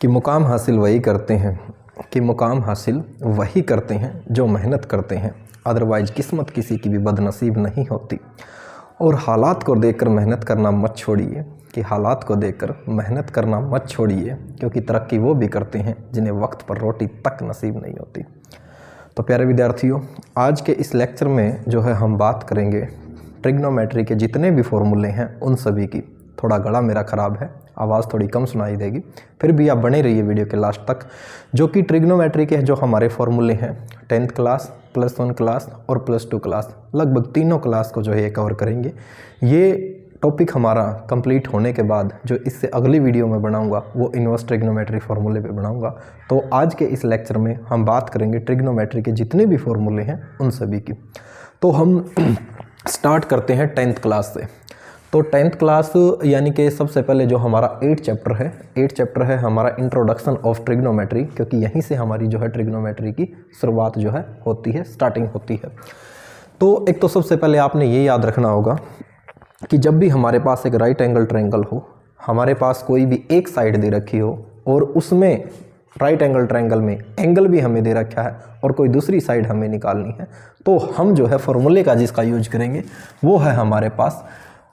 कि मुकाम हासिल वही करते हैं जो मेहनत करते हैं, अदरवाइज किस्मत किसी की भी बदनसीब नहीं होती। और हालात को देखकर मेहनत करना मत छोड़िए क्योंकि तरक्की वो भी करते हैं जिन्हें वक्त पर रोटी तक नसीब नहीं होती। तो प्यारे विद्यार्थियों, आज के इस लेक्चर में जो है हम बात करेंगे ट्रिग्नोमेट्री के जितने भी फॉर्मूले हैं उन सभी की। थोड़ा गला मेरा ख़राब है, आवाज़ थोड़ी कम सुनाई देगी, फिर भी आप बने रहिए वीडियो के लास्ट तक। जो कि ट्रिग्नोमेट्री के जो हमारे फॉर्मूले हैं 10th क्लास, +1 क्लास और +2 क्लास, लगभग तीनों क्लास को जो है ये कवर करेंगे। ये टॉपिक हमारा कंप्लीट होने के बाद जो इससे अगली वीडियो में बनाऊंगा वो इनवर्स ट्रिग्नोमेट्री फार्मूले पे बनाऊंगा। तो आज के इस लेक्चर में हम बात करेंगे ट्रिग्नोमेट्री के जितने भी फार्मूले हैं उन सभी की। तो हम स्टार्ट करते हैं 10th क्लास से। तो 10th क्लास यानी कि सबसे पहले जो हमारा 8 चैप्टर है हमारा इंट्रोडक्शन ऑफ ट्रिग्नोमेट्री, क्योंकि यहीं से हमारी जो है ट्रिग्नोमेट्री की शुरुआत जो है होती है, स्टार्टिंग होती है। तो एक तो सबसे पहले आपने ये याद रखना होगा कि जब भी हमारे पास एक राइट एंगल ट्रायंगल हो, हमारे पास कोई भी एक साइड दे रखी हो और उसमें राइट एंगल ट्रायंगल में एंगल भी हमें दे रखा है और कोई दूसरी साइड हमें निकालनी है, तो हम जो है फॉर्मूले का जिसका यूज करेंगे वो है हमारे पास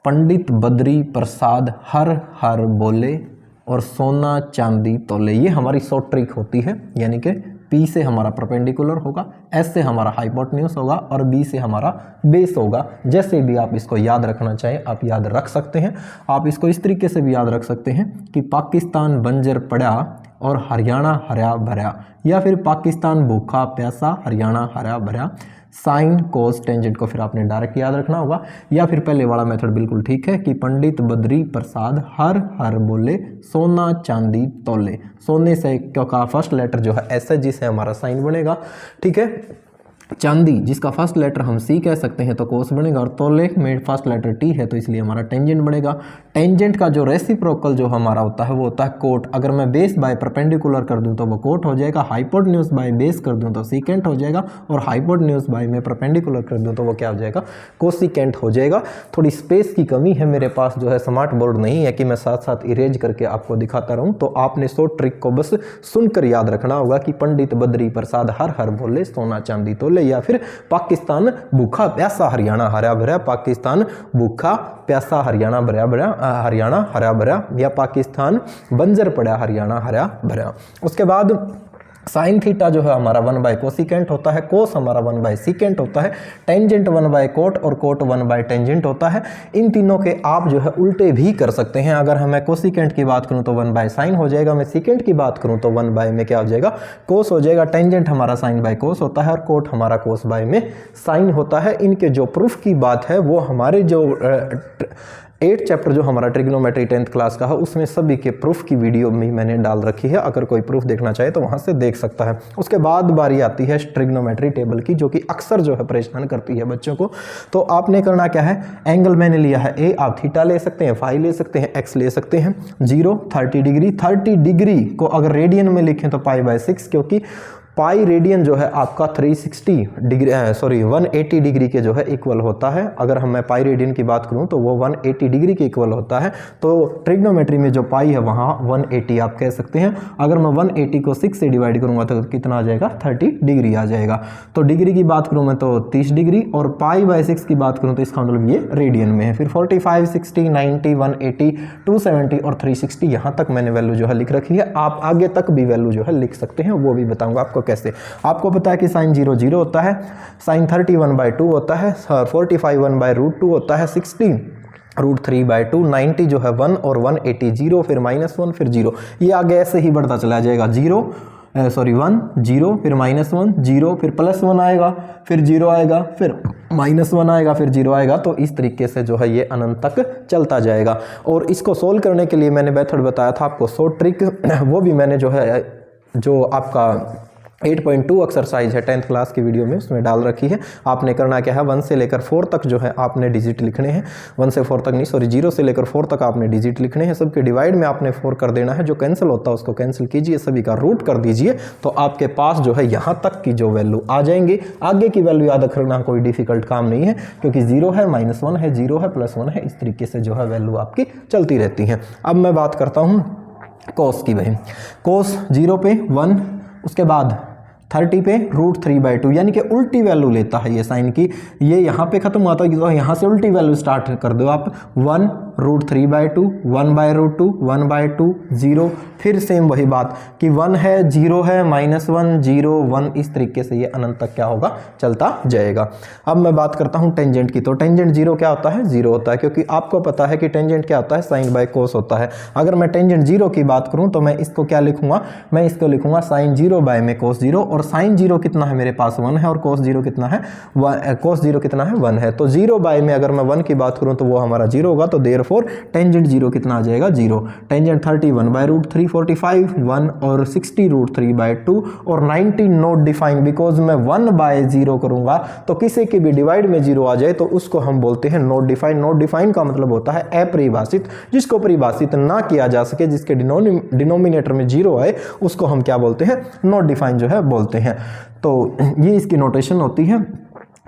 पंडित बद्री प्रसाद हर हर बोले और सोना चांदी तोले। ये हमारी शॉर्ट ट्रिक होती है, यानी कि P से हमारा परपेंडिकुलर होगा, S से हमारा हाइपोटेन्यूज होगा और B से हमारा बेस होगा। जैसे भी आप इसको याद रखना चाहें आप याद रख सकते हैं। आप इसको इस तरीके से भी याद रख सकते हैं कि पाकिस्तान बंजर पड़ा और हरियाणा हरा भरा, या फिर पाकिस्तान भूखा प्यासा हरियाणा हरा भरा। साइन कोस टेंजेंट को फिर आपने डायरेक्ट याद रखना होगा, या फिर पहले वाला मेथड बिल्कुल ठीक है कि पंडित बद्री प्रसाद हर हर बोले सोना चांदी तोले। सोने से क्योंकि फर्स्ट लेटर जो है एस है जिससे हमारा साइन बनेगा, ठीक है। चांदी जिसका फर्स्ट लेटर हम सी कह सकते हैं तो कोस बनेगा, और तोले में फर्स्ट लेटर टी है तो इसलिए हमारा टेंजेंट बनेगा। टेंजेंट का जो रेसिप्रोकल जो हमारा होता है वो होता है कोट। अगर मैं बेस बाय परपेंडिकुलर कर दूं तो वो कोट हो जाएगा, हाइपोटेन्यूज बाय बेस कर दूं तो सीकेंट हो जाएगा, और हाइपोटेन्यूज बाय में परपेंडिकुलर कर दूं तो वो क्या हो जाएगा, कोसिकेंट हो जाएगा। थोड़ी स्पेस की कमी है मेरे पास, जो है स्मार्ट बोर्ड नहीं है कि मैं साथ साथ इरेज करके आपको दिखाता रहूं, तो आपने शॉर्ट ट्रिक को बस सुनकर याद रखना होगा कि पंडित बद्री प्रसाद हर हर बोले सोना चांदी तोले, या फिर पाकिस्तान भूखा प्यासा हरियाणा हरा भरा, पाकिस्तान भूखा प्यासा हरियाणा हरियाणा हरा भरा, या पाकिस्तान बंजर पड़ा हरियाणा हरा भरा। उसके बाद साइन थीटा जो है हमारा 1 कोसिकेंट होता है, कोस हमारा 1 सीकेंट होता है, टेंजेंट 1 कोट और कोट 1 टेंजेंट होता है। इन तीनों के आप जो है उल्टे भी कर सकते हैं। अगर मैं कोसिकेंट की बात करूं तो 1 साइन हो जाएगा, मैं सीकेंट की बात करूं तो 1 में क्या हो जाएगा, कोस हो जाएगा। टेंजेंट हमारा साइन बाय कोस होता है और कोट हमारा कोस बाय में साइन होता है। इनके जो प्रूफ की बात है वो हमारे जो 8 चैप्टर जो हमारा ट्रिग्नोमेट्री 10th क्लास का है उसमें सभी के प्रूफ की वीडियो में मैंने डाल रखी है, अगर कोई प्रूफ देखना चाहे तो वहां से देख सकता है। उसके बाद बारी आती है ट्रिग्नोमेट्री टेबल की, जो कि अक्सर जो है परेशान करती है बच्चों को। तो आपने करना क्या है, एंगल मैंने लिया है ए, आप थीटा ले सकते हैं, फाई ले सकते हैं, एक्स ले सकते हैं, 0 30 डिग्री। 30 डिग्री को अगर रेडियन में लिखें तो π/6, क्योंकि पाई रेडियन जो है आपका 360 डिग्री 180 डिग्री के जो है इक्वल होता है। अगर हम मैं पाई रेडियन की बात करूं तो वो 180 डिग्री के इक्वल होता है। तो ट्रिग्नोमेट्री में जो पाई है वहां 180 आप कह सकते हैं। अगर मैं 180 को 6 से डिवाइड करूंगा तो कितना आ जाएगा, 30 डिग्री आ जाएगा। तो डिग्री की बात करूं मैं तो 30 डिग्री, और π/6 की बात करूं तो इसका मतलब ये रेडियन में है। फिर 45 60 90 180 270 और 360 यहां तक मैंने वैल्यू जो है लिख रखी है। आप आगे तक भी वैल्यू जो है लिख सकते हैं, वो भी बताऊंगा आपको कैसे। आपको पता है कि साइन 0 0 होता है, साइन 30 1/2 होता है, 45 1/√2 होता है, 60 √3/2, 90 जो है 1 और 180 0, फिर -1 फिर 0। ये आगे ऐसे ही बढ़ता चला जाएगा, 1 0 फिर -1 0, फिर +1 आएगा, फिर 0 आएगा, फिर -1 आएगा, फिर 0 आएगा। तो इस तरीके से जो है ये अनंत तक चलता जाएगा। और इसको सोल्व करने के लिए मैंने मेथड बताया था आपको, शॉर्ट ट्रिक, वो भी मैंने जो है जो आपका 8.2 एक्सरसाइज है 10th क्लास की वीडियो में उसमें डाल रखी है। आपने करना क्या है, 1 से लेकर 4 तक जो है आपने डिजिट लिखने हैं, 1 से 4 तक नहीं 0 से लेकर 4 तक आपने डिजिट लिखने हैं। सबके डिवाइड में आपने 4 कर देना है, जो कैंसिल होता है उसको कैंसिल कीजिए, सभी का रूट कर दीजिए, तो आपके पास जो है यहाँ तक की जो वैल्यू आ जाएंगी। आगे की वैल्यू याद रखना कोई डिफिकल्ट काम नहीं है, क्योंकि 0 है, -1 है, 0 है, +1 है, इस तरीके से जो है वैल्यू आपकी चलती रहती है। अब मैं बात करता हूँ कोस की भाई, कोस 0 पे 1, उसके बाद 30 पे √3/2, यानी कि उल्टी वैल्यू लेता है ये साइन की। ये यहाँ पे खत्म हुआ था तो यहाँ से उल्टी वैल्यू स्टार्ट कर दो आप। 1 √3/2, 1/√2, 1/2, 0, फिर सेम वही बात कि 1 है, 0 है, -1, 0, 1, इस तरीके से ये अनंत तक क्या होगा, चलता जाएगा। अब मैं बात करता हूँ टेंजेंट की। तो टेंजेंट 0 क्या होता है, 0 होता है, क्योंकि आपको पता है कि टेंजेंट क्या होता है, साइन बाय कोस होता है। अगर मैं टेंजेंट 0 की बात करूँ तो मैं इसको क्या लिखूंगा, मैं इसको लिखूंगा साइन 0 बाय में कोस 0, और साइन 0 कितना है मेरे पास 1 है, और कोस 0 कितना है, कोस 0 कितना है 1 है। तो 0 बाय में अगर मैं 1 की बात करूँ तो वो हमारा 0 होगा, तो देयरफॉर टेंजेंट 0 कितना आ जाएगा, 0। टेंजेंट 30 1/√3, 45 1, और 60 √3/2, और 90 नॉट डिफाइन, बिकॉज मैं 1/0 करूंगा तो किसी के भी डिवाइड में 0 आ जाए तो उसको हम बोलते हैं नॉट डिफाइन। नॉट डिफाइन का मतलब होता है अपरिभाषित, जिसको परिभाषित ना किया जा सके, जिसके डिनोमिनेटर में 0 आए, उसको हम क्या बोलते हैं, नॉट डिफाइन जो है बोलते हैं। तो ये इसकी नोटेशन होती है।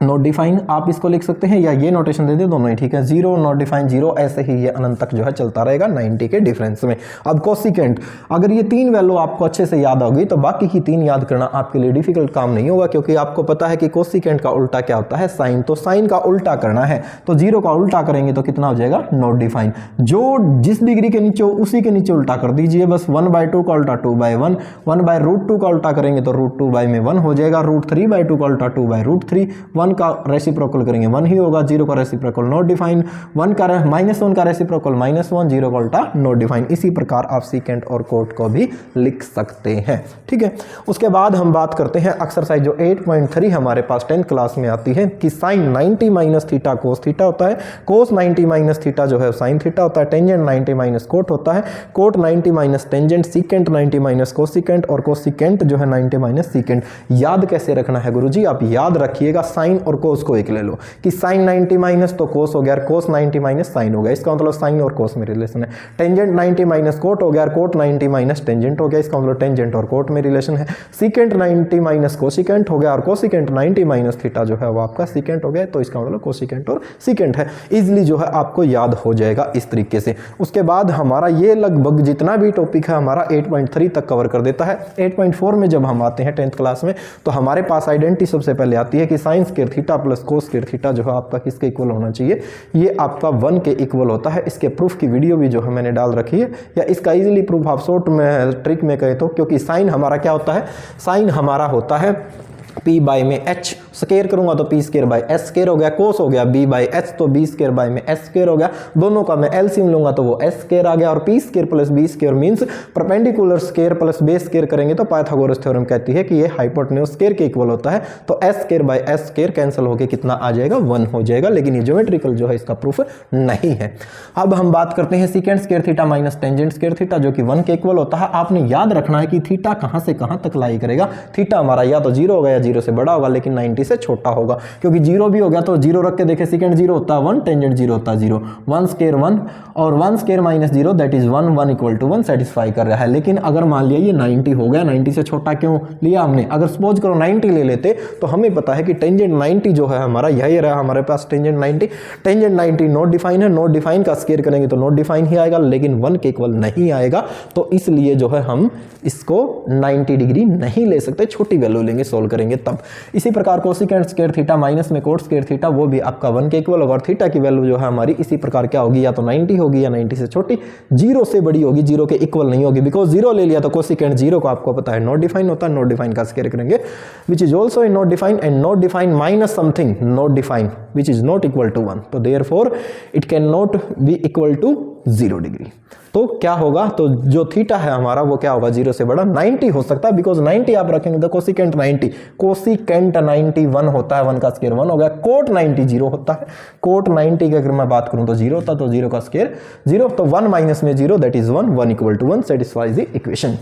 नॉट डिफाइन आप इसको लिख सकते हैं, या ये नोटेशन दे दे, दोनों ही ठीक है। 0 नॉट डिफाइन 0, ऐसे ही ये अनंत तक जो है चलता रहेगा 90 के डिफरेंस में। अब कोसिकेंट, अगर ये 3 वैल्यू आपको अच्छे से याद होगी तो बाकी की 3 याद करना आपके लिए डिफिकल्ट काम नहीं होगा, क्योंकि आपको पता है कि कोसिकेंट का उल्टा क्या होता है, साइन। तो साइन का उल्टा करना है तो 0 का उल्टा करेंगे तो कितना हो जाएगा, नॉट डिफाइन। जो जिस डिग्री के नीचे उसी के नीचे उल्टा कर दीजिए, बस 1/2 का उल्टा 2/1, 1/√2 का उल्टा करेंगे तो √2 में 1 हो जाएगा, √3/2 का उल्टा 2/√3, 1 का रेसिप्रोकल करेंगे 1 ही होगा, 0 का रेसिप्रोकल नॉट डिफाइन, -1 का रेसिप्रोकल -1, 0 का उल्टा नॉट डिफाइन। इसी प्रकार आप सीकेंट और कोट को भी लिख सकते हैं, ठीक है। उसके बाद हम बात करते हैं एक्सरसाइज जो 8.3 हमारे पास 10th क्लास में आती है, कि sine 90 minus theta cos theta होता है, कोस 90 माइनस थीटा जो है साइन थीटा होता है, टेंजेंट 90 माइनस कोट होता है, cot 90 minus tangent, secant 90 minus cosecant, और कोसिकेंट जो है 90 माइनस सीकेंट। याद कैसे रखना है गुरुजी, आप याद रखिएगा साइन और कोस को एक ले लो, कि साइन 90 माइनस तो कोस हो गया, कोस 90 माइनस साइन हो गया, इसका मतलब साइन और कोस में रिलेशन है। टेंजेंट 90 माइनस कोट हो गया, कोट 90 माइनस टेंजेंट हो गया, इसका मतलब टेंजेंट और कोट में रिलेशन है। सीकेंट 90 माइनस कोसिकेंट हो गया, और कोसिकेंट 90 माइनस थीटा जो है वो आपका सीकेंट हो गया, तो इसका मतलब कोसिकेंट और सीकेंट है। इजिली जो है आपको याद हो जाएगा इस तरीके से। उसके बाद हमारा ये लगभग जितना भी टॉपिक है हमारा 8.3 तक कवर कर देता है। 8.4 में जब हम आते हैं 10th क्लास में, तो हमारे पास आइडेंटिटी सबसे पहले आती है कि sine square theta plus cos square theta जो है आपका किसके इक्वल होना चाहिए, ये आपका 1 के इक्वल होता है। इसके प्रूफ की वीडियो भी जो है मैंने डाल रखी है, या इसका इजीली प्रूफ आप शॉर्ट में ट्रिक में कहे तो, क्योंकि साइन हमारा क्या होता है, साइन हमारा होता है p बाई में h, स्केयर करूंगा तो p square by s square हो गया, कोस हो गया b बाई h तो b स्केयर बाई में s स्केयर हो गया, दोनों का मैं एलसीएम लूंगा तो वो s स्केयर आ गया, और p square plus b square means perpendicular square plus base square करेंगे तो पाइथागोरस थ्योरम कहती है कि ये हाइपोटेन्यूज स्केयर के इक्वल होता है। तो s square by s square cancel होकर कितना आ जाएगा, 1 हो जाएगा, लेकिन ये ज्योमेट्रिकल जो है इसका प्रूफ नहीं है। अब हम बात करते हैं secant square theta minus tangent square theta, जो कि 1 के इक्वल होता है। आपने याद रखना है कि थीटा कहां से कहां तक लाई करेगा। थीटा हमारा या तो 0 होगा या 0 से बड़ा होगा, लेकिन 90 से छोटा होगा, क्योंकि 0 भी हो गया तो 0 रख के देखे, सेकंड 0 होता है 1, टेंजेंट 0 होता है 0, 1 स्क्वायर 1 और 1 square minus 0 that is 1, 1 equal to 1 satisfy कर रहा है। लेकिन अगर मान लिया ये 90 हो गया, 90 से छोटा क्यों लिया हमने, अगर सपोज करो 90 ले लेते तो हमें पता है कि टेंजेंट 90 जो है हमारा यही रहा हमारे पास, टेंजेंट 90 नॉट डिफाइन है, नॉट डिफाइन का स्क्वायर करेंगे तो नॉट डिफाइन ही आएगा, लेकिन 1 के इक्वल नहीं आएगा। तो इसलिए जो है हम इसको 90 डिग्री नहीं ले सकते, छोटी वैल्यू लेंगे, सोल्व करेंगे तब। इसी प्रकार कोसिकेंट स्क्वायर थीटा माइनस में कोट स्क्वायर थीटा, वो भी आपका 1 के इक्वल होगा, और थीटा की वैल्यू जो है हमारी इसी प्रकार क्या होगी, या तो 90 होगी या 90 से छोटी, 0 से बड़ी होगी, 0 के इक्वल नहीं होगी, बिकॉज 0 ले लिया तो कोसिकेंट 0 को आपको पता है नॉट डिफाइन होता है, नॉट डिफाइन का स्क्वायर करेंगे which is also not define, and not define minus something not define which is not equal to 1, तो therefore it can not be equal to 0 degree. तो क्या होगा, तो जो थीटा है हमारा वो क्या होगा, 0 से बड़ा 90 हो सकता है, बिकॉज 90 आप रखेंगे तो कोसिकेंट 90, कोसिकेंट 90 1 होता है, 1 का स्क्वायर 1 हो गया, कोट 90 0 होता है, कोट 90 की अगर मैं बात करूं तो 0 होता, तो 0 का स्क्वायर 0, तो 1 माइनस में 0 that is 1, 1 equal to 1 satisfies the equation.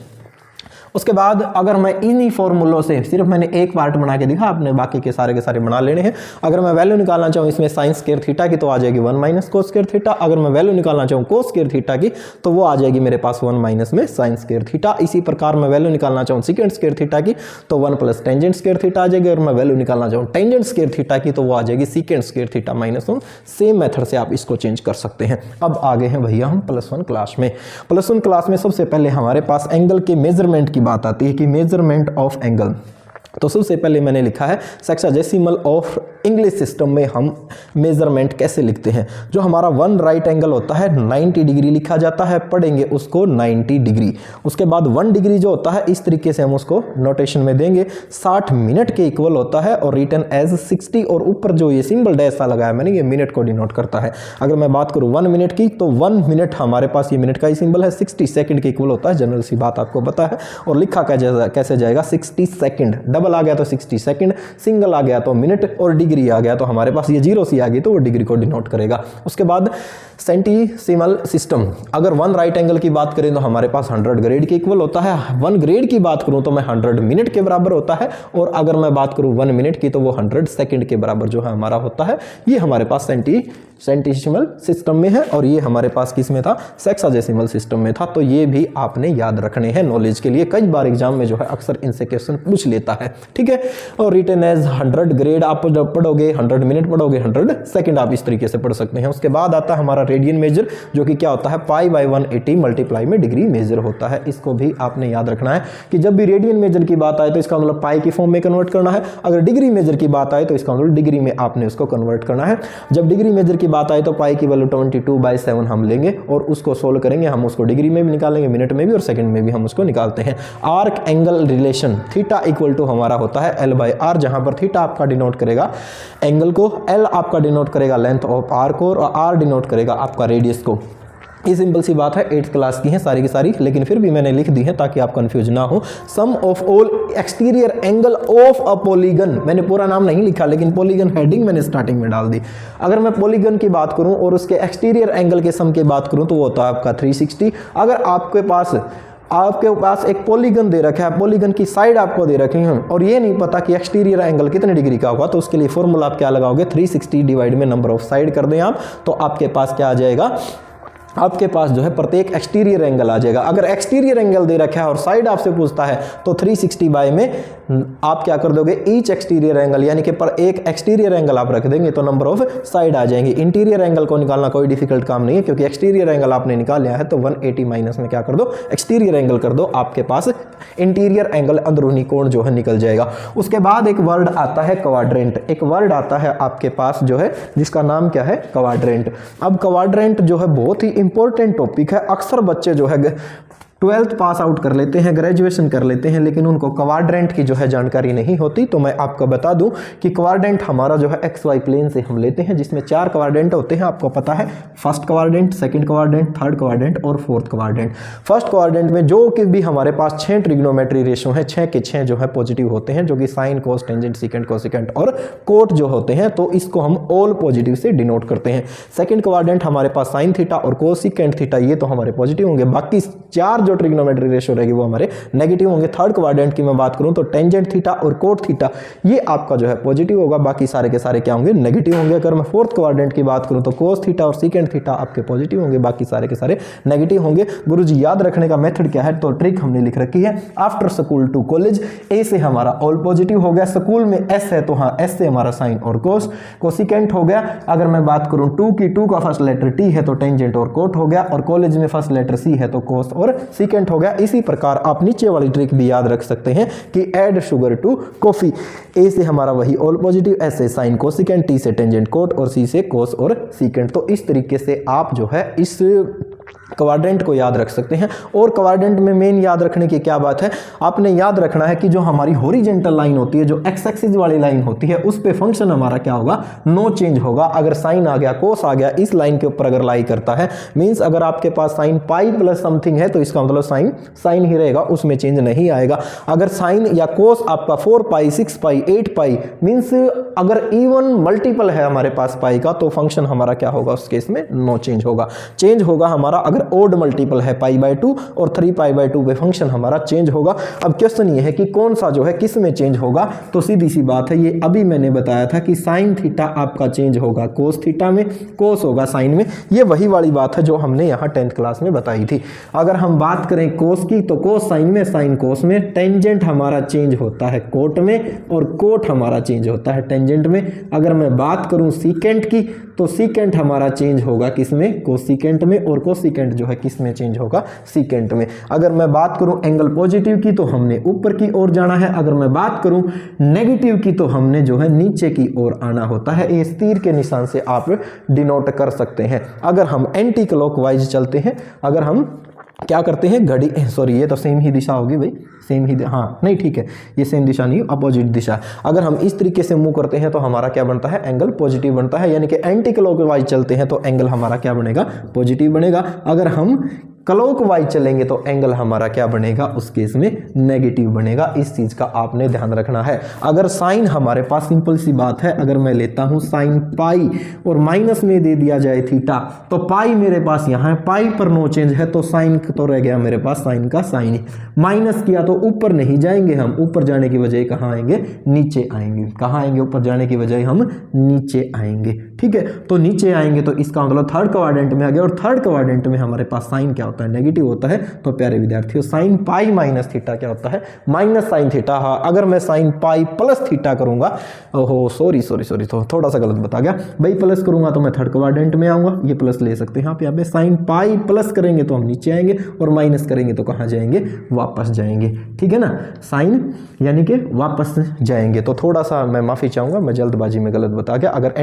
उसके बाद अगर मैं इन्हीं फॉर्मूलों से, सिर्फ मैंने एक पार्ट बना के दिखा, आपने बाकी के सारे बना लेने हैं। अगर मैं वैल्यू निकालना चाहूँ इसमें साइन स्क्वायर थीटा की तो आ जाएगी 1 माइनस कोस स्क्वायर थीटा। अगर मैं वैल्यू निकालना चाहूँ कोस स्क्वायर थीटा की तो वो आ जाएगी मेरे पास 1 माइनस में साइन स्क्वायर थीटा। इसी प्रकार मैं वैल्यू निकालना चाहूँ सेकंड स्क्वायर थीटा की तो 1 प्लस टेंजेंट स्क्वायर थीटा आ जाएगी। और मैं वैल्यू निकालना चाहूँ टेंजेंट स्क्वायर थीटा की तो वो आ जाएगी second square theta minus 1। Same method से आप इसको चेंज कर सकते हैं। अब आगे हैं भैया हम +1 क्लास में। +1 क्लास में सबसे पहले हमारे पास एंगल के मेजरमेंट की बात आती है कि मेजरमेंट ऑफ एंगल। तो सबसे पहले मैंने लिखा है सेक्साडेसिमल ऑफ इंग्लिश सिस्टम में हम मेजरमेंट कैसे लिखते हैं। जो हमारा 1 राइट एंगल होता है 90 डिग्री लिखा जाता है, पढ़ेंगे उसको 90 डिग्री। उसके बाद 1 डिग्री जो होता है इस तरीके से हम उसको नोटेशन में देंगे 60 मिनट के इक्वल होता है और रिटन एज 60। और ऊपर जो ये सिंबल डैश सा लगाया मैंने ये मिनट को डिनोट करता है। अगर मैं बात करूँ 1 मिनट की तो 1 मिनट हमारे पास ये मिनट का ही सिंबल है, 60 सेकंड के इक्वल होता है। जनरल सी बात आपको पता है। और लिखा कैसे जाएगा 60 सेकंड, डबल आ गया तो 60 सेकंड, सिंगल आ गया तो मिनट और डिग्री आ गया तो हमारे पास ये 0 सी आ गई तो वो डिग्री को डिनोट करेगा। उसके बाद सेंटीसिमल सिस्टम, अगर 1 राइट एंगल की बात करें तो हमारे पास 100 ग्रेड के इक्वल होता है। 1 ग्रेड की बात करूं तो मैं 100 मिनट के बराबर होता है। और अगर मैं बात करूं 1 मिनट की तो वो 100 सेकंड के बराबर जो है हमारा होता है। ये हमारे पास सेंटीसिमल सिस्टम में है और ये हमारे पास किस में था, सेक्साडेसिमल सिस्टम में था। तो ये भी आपने याद रखने हैं नॉलेज के लिए, कई बार एग्जाम में जो है अक्सर इनसे क्वेश्चन पूछ लेता है। ठीक है। और रिटन एज 100 ग्रेड आप जब पढ़ोगे 100 मिनट पढ़ोगे 100 सेकंड आप इस तरीके से पढ़ सकते हैं। उसके बाद आता है हमारा रेडियन मेजर, जो कि क्या होता है π/180 मल्टीप्लाई में डिग्री मेजर होता है। इसको भी आपने याद रखना है कि जब भी रेडियन मेजर की बात आए तो इसका मतलब पाई की फॉर्म में कन्वर्ट करना है। अगर डिग्री मेजर की बात आए तो इसका मतलब डिग्री में आपने उसको कन्वर्ट करना है। जब डिग्री मेजर की बात आए तो पाई की वैल्यू 22/7 हम लेंगे और उसको सोल्व करेंगे। हम उसको डिग्री में भी निकालेंगे, मिनट में भी और सेकंड में भी हम उसको निकालते हैं। Arc angle relation theta equal to हमारा होता है L/R, जहां पर थीटा आपका डिनोट करेगा एंगल को, L आपका डिनोट करेगा लेंथ ऑफ आर्क को और R डिनोट करेगा आपका रेडियस को। ये सिंपल सी बात है, 8th क्लास की है सारी की सारी, लेकिन फिर भी मैंने लिख दी है ताकि आप कंफ्यूज ना हो। Sum of all exterior angle of a polygon, मैंने पूरा नाम नहीं लिखा लेकिन पॉलीगन हेडिंग मैंने स्टार्टिंग में डाल दी। अगर मैं पॉलीगन की बात करूं और उसके एक्सटीरियर एंगल के सम की बात करूं तो वो होता है आपका 360। अगर आपके पास एक पॉलीगन दे रखा है, पॉलीगन की साइड आपको दे रखी है और ये नहीं पता कि एक्सटीरियर एंगल कितने डिग्री का होगा, तो उसके लिए फॉर्मूला आप क्या लगाओगे, 360 डिवाइड में नंबर ऑफ साइड कर दें आप, तो आपके पास क्या आ जाएगा, आपके पास जो है प्रत्येक एक्सटीरियर एंगल आ जाएगा। अगर एक्सटीरियर एंगल दे रखा है और साइड आपसे पूछता है तो 360 बाय में आप क्या कर दोगे, ईच एक्सटीरियर एंगल, यानी कि पर एक एक्सटीरियर एंगल आप रख देंगे तो नंबर ऑफ साइड आ जाएंगे। इंटीरियर एंगल को निकालना कोई डिफिकल्ट काम नहीं है, क्योंकि एक्सटीरियर एंगल आपने निकाल लिया है तो 180 माइनस में क्या कर दो, एक्सटीरियर एंगल कर दो, आपके पास इंटीरियर एंगल अंदरूनी कोण जो है निकल जाएगा। उसके बाद एक वर्ड आता है क्वाड्रेंट, एक वर्ड आता है आपके पास जो है जिसका नाम क्या है, क्वाड्रेंट। अब क्वाड्रेंट जो है बहुत ही इंपॉर्टेंट टॉपिक है। अक्सर बच्चे जो है 12th पास आउट कर लेते हैं, ग्रेजुएशन कर लेते हैं, लेकिन उनको क्वाड्रेंट की जो है जानकारी नहीं होती। तो मैं आपको बता दूं कि क्वाड्रेंट हमारा जो है XY प्लेन से हम लेते हैं, जिसमें 4 क्वाड्रेंट होते हैं, आपको पता है, first quadrant, second quadrant, third quadrant और फोर्थ क्वाड्रेंट। फर्स्ट क्वाड्रेंट में जो कि भी हमारे पास 6 ट्रिग्नोमेट्री रेशियो है, 6 के 6 जो है पॉजिटिव होते हैं, जो कि साइन, कोस, टेंजेंट, सीकेंट, कोसिकेंट और कोट जो होते हैं, तो इसको हम ऑल पॉजिटिव से डिनोट करते हैं। सेकंड क्वाड्रेंट हमारे पास साइन थीटा और कोसिकेंट थीटा, ये तो हमारे पॉजिटिव होंगे, बाकी 4 जो ट्रिग्नोमेट्री रेशियो रहेगी वो हमारे नेगेटिव होंगे। थर्ड क्वाड्रेंट की मैं बात करूं तो टेंजेंट थीटा और कोट थीटा ये आपका जो है पॉजिटिव होगा, बाकी सारे के सारे क्या होंगे, नेगेटिव होंगे। अगर मैं फोर्थ क्वाड्रेंट की बात करूं तो कोस थीटा और सीकेंट थीटा आपके पॉजिटिव होंगे, बाकी सारे के सारे नेगेटिव होंगे। गुरुजी याद रखने का मेथड क्या है, तो ट्रिक हमने लिख रखी है, आफ्टर स्कूल टू कॉलेज, ए से हमारा ऑल पॉजिटिव हो गया, स्कूल में एस है तो हाँ एस से हमारा साइन और कोस, कोसिकेंट हो गया। अगर मैं बात करूं 2 की, 2 का फर्स्ट लेटर टी है तो टेंजेंट और कोट हो गया, और कॉलेज में फर्स्ट लेटर सी है तो कोस और सीकेंट हो गया। इसी प्रकार आप नीचे वाली ट्रिक भी याद रख सकते हैं कि ऐड शुगर टू कॉफी, ए से हमारा वही ऑल पॉजिटिव, एस से साइन कोसिकेंट, टी से टेंजेंट कोट और सी से कोस और सीकेंट। तो इस तरीके से आप जो है इस क्वाड्रेंट को याद रख सकते हैं। और क्वाड्रेंट में मेन याद रखने की क्या बात है, आपने याद रखना है कि जो हमारी हॉरिजॉन्टल लाइन होती है, जो एक्स एक्सिस वाली लाइन होती है, उस पे फंक्शन हमारा क्या होगा, नो चेंज होगा। अगर साइन आ गया, कोस आ गया, इस लाइन के ऊपर अगर लाई करता है, मींस अगर आपके पास साइन पाई प्लस समथिंग है तो इसका मतलब साइन साइन ही रहेगा, उसमें चेंज नहीं आएगा। अगर साइन या कोस आपका 4 पाई, 6 पाई, 8 पाई, मींस अगर इवन मल्टीपल है हमारे पास पाई का, तो फंक्शन हमारा क्या होगा, उस केस में नो चेंज होगा। चेंज होगा हमारा अगर पर ओड मल्टीपल है π/2 और 3π/2 पे फंक्शन हमारा चेंज होगा। अब क्वेश्चन ये है कि कौन सा जो है किस में चेंज होगा, तो सीधी सी बात है, ये अभी मैंने बताया था कि साइन थीटा आपका चेंज होगा कोस थीटा में, कोस होगा साइन में। ये वही वाली बात है जो हमने यहाँ 10th क्लास में बताई थी। अगर हम बात करें कोस की तो कोस साइन में, साइन कोस में। टेंजेंट हमारा चेंज होता है कोट में और कोट हमारा चेंज होता है टेंजेंट में। अगर मैं बात करूं सीकेंट की तो सीकेंट हमारा चेंज होगा किसमें, कोसिकेंट में, और कोसिकेंट जो है किसमें चेंज होगा, सीकेंट में। अगर मैं बात करूं एंगल पॉजिटिव की तो हमने ऊपर की ओर जाना है। अगर मैं बात करूं नेगेटिव की तो हमने जो है नीचे की ओर आना होता है। इस तीर के निशान से आप डिनोट कर सकते हैं। अगर हम एंटी क्लॉकवाइज चलते हैं, अगर हम क्या करते हैं घड़ी, सॉरी ये तो सेम ही दिशा होगी भाई, सेम ही, हाँ नहीं ठीक है, ये सेम दिशा नहीं, अपोजिट दिशा। अगर हम इस तरीके से मूव करते हैं तो हमारा क्या बनता है, एंगल पॉजिटिव बनता है। यानी कि एंटी क्लॉकवाइज चलते हैं तो एंगल हमारा क्या बनेगा, पॉजिटिव बनेगा। अगर हम क्लॉकवाइज चलेंगे तो एंगल हमारा क्या बनेगा, उस केस में नेगेटिव बनेगा। इस चीज का आपने ध्यान रखना है। अगर साइन हमारे पास, सिंपल सी बात है, अगर मैं लेता हूं साइन पाई और माइनस में दे दिया जाए थीटा, तो पाई मेरे पास यहाँ है, पाई पर नो चेंज है तो साइन तो रह गया मेरे पास साइन का साइन। माइनस किया तो ऊपर नहीं जाएंगे हम, ऊपर जाने की बजाय कहाँ आएंगे, नीचे आएंगे। कहाँ आएंगे, ऊपर जाने की बजाय हम नीचे आएंगे। ठीक है, तो नीचे आएंगे तो इसका मतलब थर्ड क्वाड्रेंट में आ गया, और थर्ड क्वाड्रेंट में हमारे पास साइन क्या होता है, नेगेटिव होता है। तो प्यारे विद्यार्थियों साइन पाई माइनस थीटा क्या होता है, माइनस साइन थीटा। हाँ, अगर मैं साइन पाई प्लस थीटा करूंगा, ओहो सॉरी तो थोड़ा सा गलत बता गया भाई, प्लस करूंगा तो मैं थर्ड क्वाड्रेंट में आऊंगा, ये प्लस ले सकते हैं आप यहाँ पे। साइन पाई प्लस करेंगे तो हम नीचे आएंगे, और माइनस करेंगे तो कहाँ जाएंगे, वापस जाएंगे। ठीक है ना, साइन यानी कि वापस जाएंगे। तो थोड़ा सा मैं माफी चाहूंगा, मैं जल्दबाजी में गलत बता गया। अगर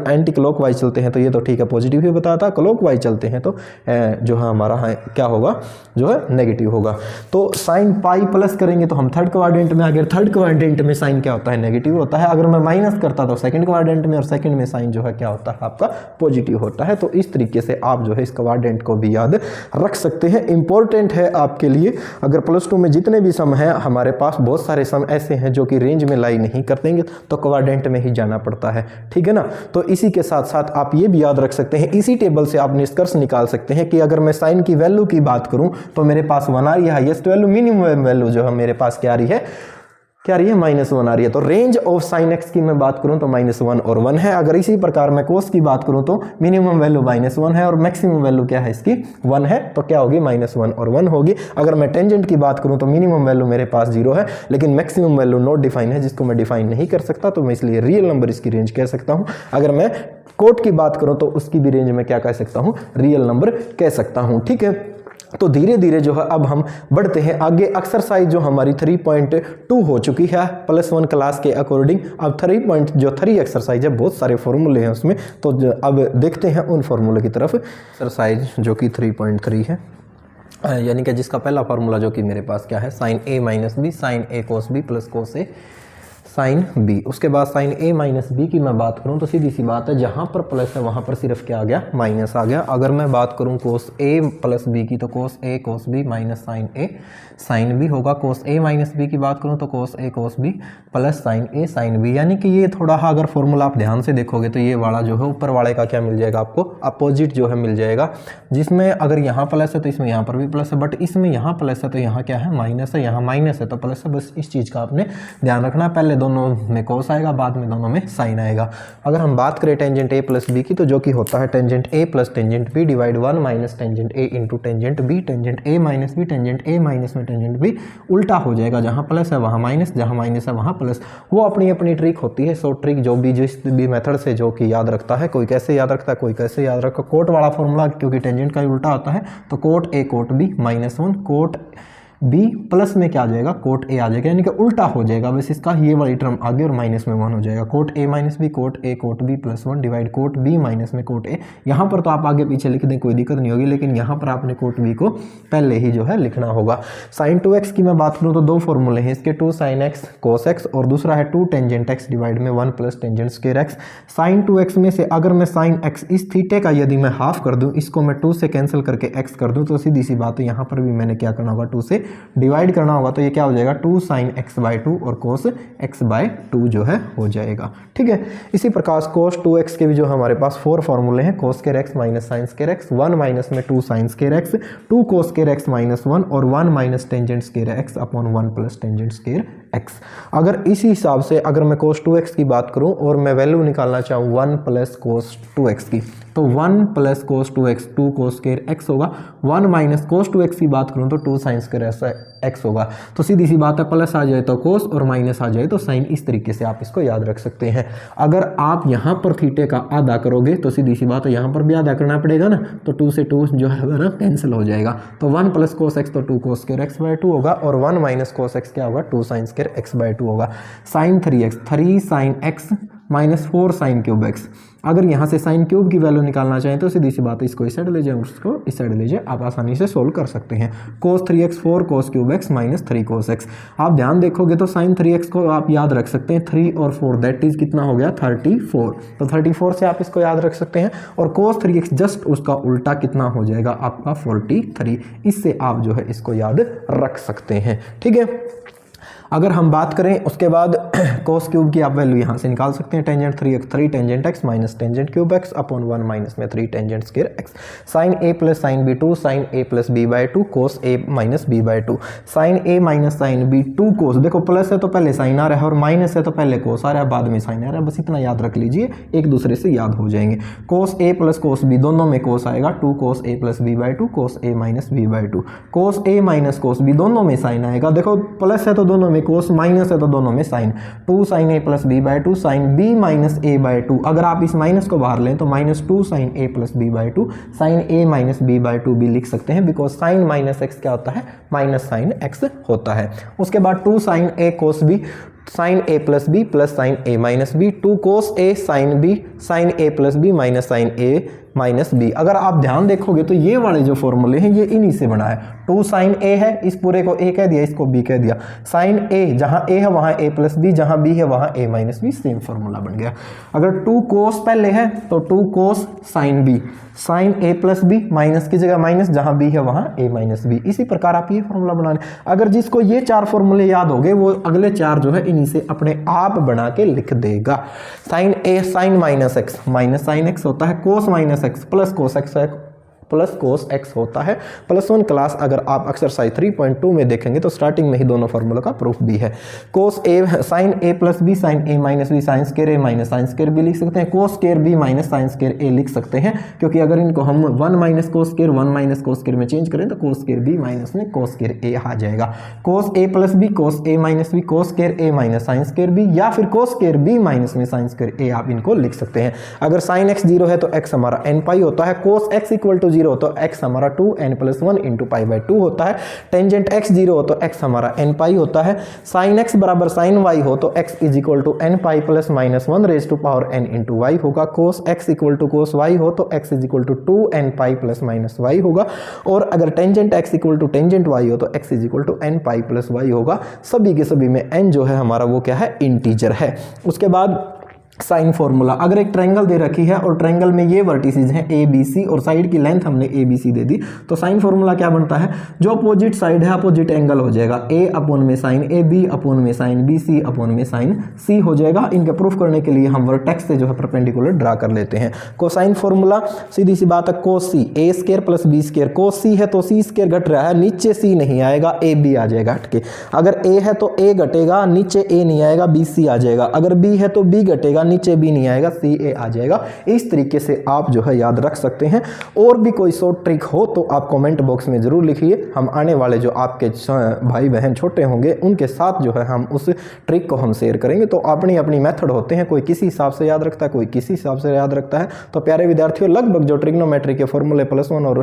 एंटी क्लॉकवाइज चलते हैं तो ये तो ठीक है पॉजिटिव ही बताया था, क्लॉकवाइज चलते हैं तो जो है हमारा है क्या होगा, जो है नेगेटिव होगा। तो साइन पाई प्लस करेंगे तो हम थर्ड क्वाड्रेंट में आ गए। थर्ड क्वाड्रेंट में साइन क्या होता है, नेगेटिव होता है। अगर मैं माइनस करता तो सेकंड क्वाड्रेंट में, और सेकंड में साइन जो है क्या होता है आपका, पॉजिटिव होता है। तो इस तरीके से आप जो है इस क्वाड्रेंट को भी याद रख सकते हैं। इंपॉर्टेंट है आपके लिए। अगर +2 में जितने भी सम हैं हमारे पास, बहुत सारे सम ऐसे हैं जो कि रेंज में लाई नहीं करते हैं, तो क्वाड्रेंट में ही जाना पड़ता है। ठीक है ना, तो इसी के साथ साथ आप ये भी याद रख सकते हैं, इसी टेबल से आप निष्कर्ष निकाल सकते हैं कि अगर मैं साइन की वैल्यू की बात करूं तो मेरे पास 1 आ रही है हाईएस्ट वैल्यू, मिनिमम वैल्यू जो है मेरे पास क्या आ रही है, -1 आ रही है। तो रेंज ऑफ साइन एक्स की मैं बात करूं तो -1 और 1 है। अगर इसी प्रकार मैं कोस की बात करूं तो मिनिमम वैल्यू -1 है और मैक्सिमम वैल्यू क्या है इसकी, 1 है। तो क्या होगी, -1 और 1 होगी। अगर मैं टेंजेंट की बात करूं तो मिनिमम वैल्यू मेरे पास 0 है, लेकिन मैक्सिमम वैल्यू नॉट डिफाइन है, जिसको मैं डिफाइन नहीं कर सकता, तो मैं इसलिए रियल नंबर इसकी रेंज कह सकता हूं। अगर मैं कोट की बात करूं तो उसकी भी रेंज में क्या कह सकता हूं, रियल नंबर कह सकता हूं। ठीक है, तो धीरे धीरे जो है अब हम बढ़ते हैं आगे। एक्सरसाइज जो हमारी 3.2 हो चुकी है +1 क्लास के अकॉर्डिंग। अब 3.3 एक्सरसाइज है, बहुत सारे फॉर्मूले हैं उसमें, तो अब देखते हैं उन फॉर्मूले की तरफ। एक्सरसाइज जो कि 3.3 है, यानी कि जिसका पहला फार्मूला जो कि मेरे पास क्या है, sine a minus B sine a cos b plus cos a sine b। उसके बाद साइन a माइनस बी की मैं बात करूं तो सीधी सी बात है, जहां पर प्लस है वहां पर सिर्फ क्या आ गया, माइनस आ गया। अगर मैं बात करूं कोस a प्लस b की तो cos a cos b minus sine a sine b होगा। कोस a माइनस b की बात करूं तो cos a cos b plus sine a sine b। यानी कि ये थोड़ा अगर फॉर्मूला आप ध्यान से देखोगे तो ये वाला जो है ऊपर वाले का क्या मिल जाएगा आपको, अपोजिट जो है मिल जाएगा, जिसमें अगर यहाँ प्लस है तो इसमें यहाँ पर भी प्लस है, बट इसमें यहाँ प्लस है तो यहाँ क्या है, माइनस है, यहाँ माइनस है तो प्लस है। बस इस चीज़ का आपने ध्यान रखना। पहले दोनों में कोस आएगा, बाद में दोनों में साइन आएगा। अगर हम बात करें टेंजेंट a प्लस बी की तो जो कि होता है tangent a plus tangent b divide 1 minus tangent a into tangent b। Tangent a minus b, tangent a minus में टेंजेंट b उल्टा हो जाएगा, जहाँ प्लस है वहाँ माइनस, जहाँ माइनस है वहाँ प्लस। वो अपनी अपनी ट्रिक होती है। सो ट्रिक जो भी जिस भी मेथड से जो कि याद रखता है, कोई कैसे याद रखता है, कोई कैसे याद रखता है। कोट वाला फॉर्मूला क्योंकि टेंजेंट का ही उल्टा होता है, तो cot a cot b -1 cot b plus में क्या आ जाएगा, कोट a आ जाएगा, यानी कि उल्टा हो जाएगा। बस इसका ये वाली टर्म आगे और माइनस में 1 हो जाएगा। Cot a minus B cot a cot b plus 1 divide cot b minus में कोट a। यहाँ पर तो आप आगे पीछे लिख दें, कोई दिक्कत नहीं होगी, लेकिन यहाँ पर आपने कोट b को पहले ही जो है लिखना होगा। साइन 2x की मैं बात करूँ तो दो फॉर्मूले हैं इसके, 2 साइन x कोस x और दूसरा है 2 टेंजेंट x डिवाइड में 1 plus tangent square x। Sine 2x में से अगर मैं साइन x इस थीटे का यदि मैं हाफ कर दूँ, इसको मैं 2 से कैंसिल करके x कर दूँ, तो सीधी सी बात है यहाँ पर भी मैंने क्या करना होगा, 2 से डिवाइड करना होगा तो ये क्या हो जाएगा 2 sin x/2 और cos x/2 जो है हो जाएगा। ठीक है, इसी प्रकार cos 2x के भी जो हमारे पास 4 फॉर्मूले हैं, cos square x minus sin square x, 1 minus में 2 sin square x, 2 cos square x minus 1 और 1 minus tangent square x upon 1 plus tangent square x। अगर इसी हिसाब से अगर मैं cos 2x की बात करूं और मैं वैल्यू निकालना चाहूँ 1 प्लस cos 2x की, तो 1 plus cos 2x 2 cos square x होगा, 1 माइनस cos 2x की बात करूं तो 2 sin स्क्वायर x होगा। तो सीधी सी बात है, प्लस आ जाए तो cos और माइनस आ जाए तो sin, इस तरीके से आप इसको याद रख सकते हैं। अगर आप यहाँ पर थीटे का आधा करोगे तो सीधी सी बात है यहाँ पर भी आधा करना पड़ेगा ना, तो 2 से 2 जो है ना कैंसिल हो जाएगा। तो 1 प्लस cos x तो 2 cos स्क्वायर x/2 होगा और 1 माइनस cos x क्या होगा 2 sin स्क्वायर x/2 होगा। sin 3x 3 sin x minus 4 sin cube x। अगर यहाँ से sin क्यूब की वैल्यू निकालना चाहें तो सीधी सी बात है, इसको इस साइड ले जाए, उसको इस साइड ले जाए, आप आसानी से सोल्व कर सकते हैं। cos 3x 4 cos cube x minus 3 cos x। आप ध्यान देखोगे तो sin 3x को आप याद रख सकते हैं 3 और 4 दैट इज कितना हो गया 34, तो 34 से आप इसको याद रख सकते हैं। और cos 3x जस्ट उसका उल्टा कितना हो जाएगा आपका 43, इससे आप जो है इसको याद रख सकते हैं। ठीक है, अगर हम बात करें उसके बाद cos क्यूब की आप वैल्यू यहाँ से निकाल सकते हैं, tangent 3x 3 tangent x minus tangent cube x upon 1 minus में 3 tangent square x। sin a plus sin b 2 sin a plus b/2 cos a minus b/2 sin a minus sin b 2 cos, देखो plus है तो पहले sign आ रहा है और minus है तो पहले cos आ रहा है, बाद में साइन आ रहा है, बस इतना याद रख लीजिए, एक दूसरे से याद हो जाएंगे। cos a plus cos b दोनों में cos आएगा, 2 cos a plus b/2 cos a minus b/2, cos a minus cos b दोनों में साइन आएगा, देखो प्लस है तो दोनों में cos, माइनस है तो दोनों में sine, 2 sin a plus b/2 sin b minus a/2। अगर आप इस माइनस को बाहर लें तो minus 2 sin a plus b/2 sin a minus b/2 भी लिख सकते हैं, बिकॉज साइन माइनस x क्या होता है माइनस साइन x होता है। उसके बाद 2 sin a cos b sin a plus b plus sin a minus b, 2 cos a sin b sin a plus b minus sin a minus B. अगर आप ध्यान देखोगे तो ये वाले जो फॉर्मूले हैं ये इन्हीं से बना है। 2 sin a है, इस पूरे को a कह दिया, इसको b कह दिया। sin a जहां a है वहां a प्लस b, जहां b है वहां a minus b, same formula बन गया। अगर 2 cos पहले है तो 2 cos sin b, sin a plus b minus की जगह माइनस, जहां b है वहां a माइनस b। इसी प्रकार आप ये फॉर्मूला बनाने, अगर जिसको ये 4 फॉर्मूले याद हो गए वो अगले 4 जो है इन्हीं से अपने आप बना के लिख देगा। sin a sin minus x minus sin x होता है, cos minus x plus cos x है, प्लस cos x होता है। +1 क्लास अगर आप एक्सरसाइज 3.2 में देखेंगे तो स्टार्टिंग में ही दोनों फार्मूला का प्रूफ भी है। cos a sin a plus b sin a minus b sin square a minus sin square b लिख सकते हैं, cos square b minus sin square a लिख सकते हैं, क्योंकि अगर इनको हम 1 minus cos square 1 minus cos square में चेंज करें तो cos स्क्वायर b माइनस में cos स्क्वायर a आ जाएगा। cos a plus b cos a minus b cos square a minus sin square b, या फिर cos स्क्वायर b माइनस में sin square a आप इनको लिख सकते हैं। अगर sin x 0 है तो x हमारा n पाई होता है, cos x इक्वल टू 0 तो x हमारा 2n प्लस 1 इंटू पाई/2 होता है, टेंजेंट x 0 हो तो x हमारा n पाई होता है, sin x बराबर sin y हो तो x is equal to n pi plus minus 1 raise to power n into y होगा, cos x equal to cos y हो तो x is equal to 2n pi plus minus y होगा, और अगर tangent x equal to tangent y हो तो x is equal to n pi plus y होगा। सभी के सभी में n जो है हमारा वो क्या है इंटीजर है। उसके बाद साइन फॉर्मूला, अगर एक ट्रायंगल दे रखी है और ट्रायंगल में ये वर्टिसेस हैं ए बी सी और साइड की लेंथ हमने ए बी सी दे दी, तो साइन फॉर्मूला क्या बनता है, जो अपोजिट साइड है अपोजिट एंगल हो जाएगा, ए अपॉन में साइन ए, बी अपॉन में साइन बी, सी अपॉन में साइन सी हो जाएगा। इनके प्रूफ करने के लिए हम वर्टेक्स से जो है परपेंडिकुलर ड्रा कर लेते हैं। कोसाइन फॉर्मूला सीधी सी बात है, कोस सी ए स्क्वायर प्लस बी स्क्वायर, कोस सी है तो सी स्क्वायर घट रहा है, नीचे सी नहीं आएगा ए बी आ जाएगा हट के, अगर ए है तो ए घटेगा नीचे ए नहीं आएगा बी सी आ जाएगा, अगर बी है तो बी घटेगा नीचे बी नहीं आएगा सी ए आ जाएगा। इस तरीके से आप जो है याद रख सकते हैं। और भी कोई शॉर्ट ट्रिक हो तो आप कमेंट बॉक्स में जरूर लिखिए, हम आने वाले जो आपके भाई बहन छोटे होंगे उनके साथ जो है हम उस ट्रिक को हम शेयर करेंगे। तो अपनी अपनी मेथड होते हैं, कोई किसी हिसाब से याद रखता है, कोई किसी हिसाब से याद रखता है। तो प्यारे विद्यार्थियों, लगभग जो ट्रिग्नोमेट्री के फॉर्मूले +1 और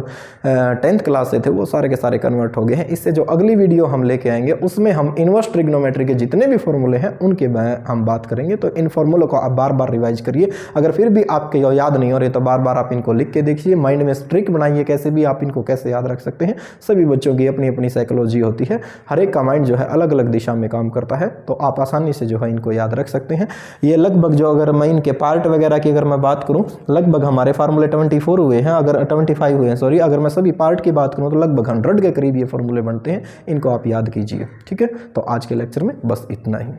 10th क्लास से थे वो सारे के सारे कन्वर्ट हो गए हैं। इससे जो अगली वीडियो हम लेके आएंगे उसमें हम इनवर्स ट्रिग्नोमेट्री के जितने भी फॉर्मूले हैं उनके हम बात करेंगे। तो इन फॉर्मूलों को आप बार बार रिवाइज करिए। अगर फिर भी आपके याद नहीं हो रहे तो बार बार आप इनको लिख के देखिए, माइंड में ट्रिक बनाइए कैसे भी आप इनको कैसे याद रख सकते हैं। सभी बच्चों की अपनी अपनी साइकोलॉजी होती है, हर एक का माइंड जो है अलग अलग दिशा में काम करता है, तो आप आसानी से जो है इनको याद रख सकते हैं। ये लगभग जो अगर मैं इनके पार्ट वगैरह की अगर मैं बात करूं, लगभग हमारे फार्मूले 24 हुए हैं, अगर 25 हुए हैं सॉरी, अगर मैं सभी पार्ट की बात करूं तो लगभग 100 के करीब ये फार्मूले बनते हैं। इनको आप याद कीजिए, ठीक है। तो आज के लेक्चर में बस इतना ही।